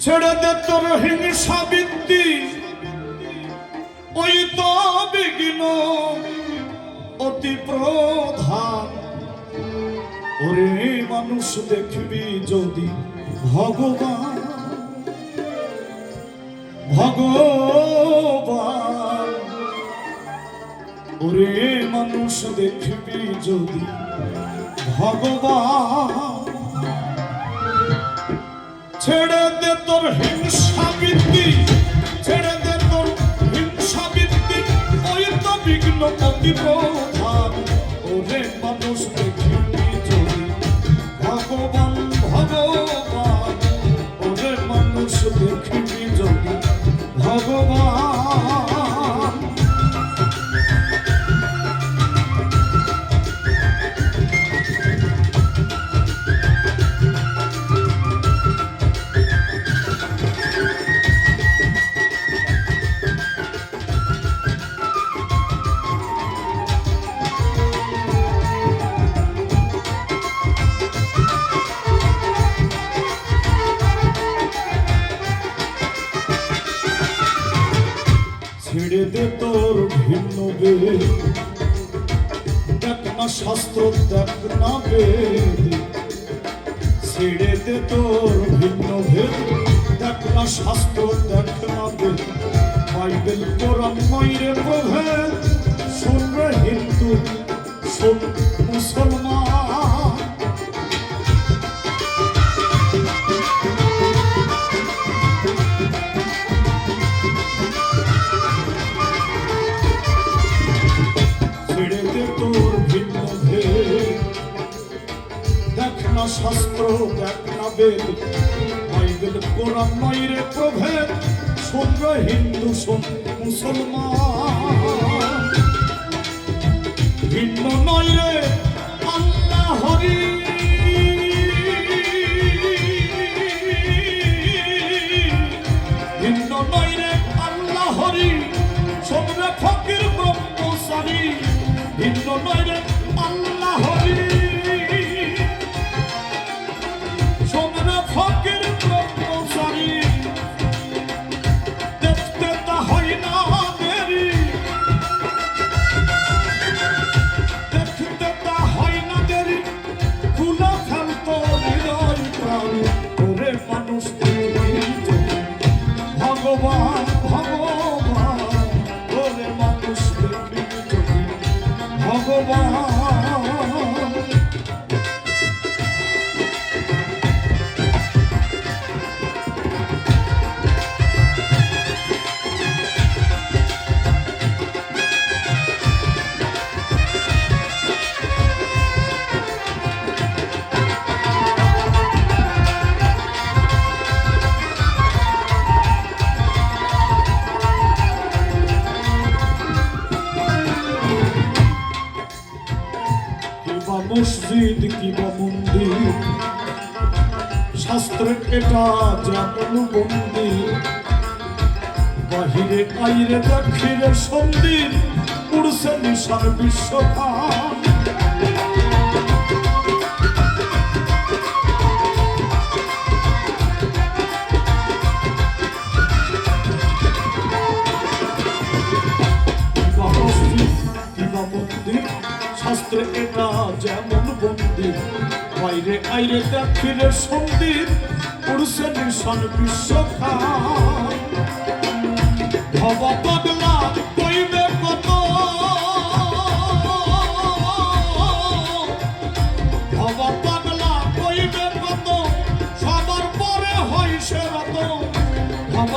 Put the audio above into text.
ছেড়ে দে তোর হিংসা বৃত্তি, ওই তো বিঘ্ন অতি প্রধান। ওরে মানুষ দেখবি যদি ভগবান, ভগবান। ওরে মানুষ দেখবি যদি ভগবান। ছেড়ে দে তোর হিংসা বৃত্তি, ছেড়ে দে তোর হিংসা বৃত্তি, ওই তো বিঘ্ন অতি প্রধান। ওরে মানুষ দেখবি যদি ভগবান, ভগবান। ওরে মানুষ দেখবি যদি ভগবান। ছেড়ে দে তোর ভিন্ন বেদ, দেখ না শাস্ত্র, দেখ না বেদ। ছেড়ে দে তোর ভিন্ন ভেদ, দেখ না শাস্ত্র, দেখ না বেদ। বাইবেল কোরআন নইরে প্রভেদ, শোন রে হিন্দু, শোন মুসলমান। ছেড়ে দে তোর ভিন্ন ভেদ, দেখ না শাস্ত্র, দেখ না বেদ। বাইবেল কোরআন নইরে প্রভেদ, শোন রে হিন্দু, শোন মুসলমান। ভিন্ন নইরে আল্লাহ হরি, ভিন্ন নইরে আল্লাহ হরি। শোন রে ফকির ব্রহ্মচারী, ভিন্ন নইরে আল্লাহ হরি। শোন রে ফকির ব্রহ্মচারী, দেখতে তা হয় না দেরি, দেখতে তা হয় না দেরি। খুলে ফেলতো হৃদয় প্রাণ। ওরে মানুষ দেখবি যদি ভগবান, ভগবান। ওরে মানুষ দেখবি যদি ভগবান। কিবা মসজিদ, কিবা মন্দির, শাস্ত্রে এটা যেমন মন্দির। বাহিরে আইরে দেখিরে সন্দির, উড়ছে নিশার বিশ্বখান। কিবা মসজিদ, কিবা মন্দির, শাস্ত্রে এটা যেমন মন্দির। বাইরে আইরে দেখিরে সন্দির, উড়ছে নিশান বিশ্বখান। ভব পাগলা কইবে কত, ভব পাগলা কইবে কত, সবার পরে হয় সে রত। ভব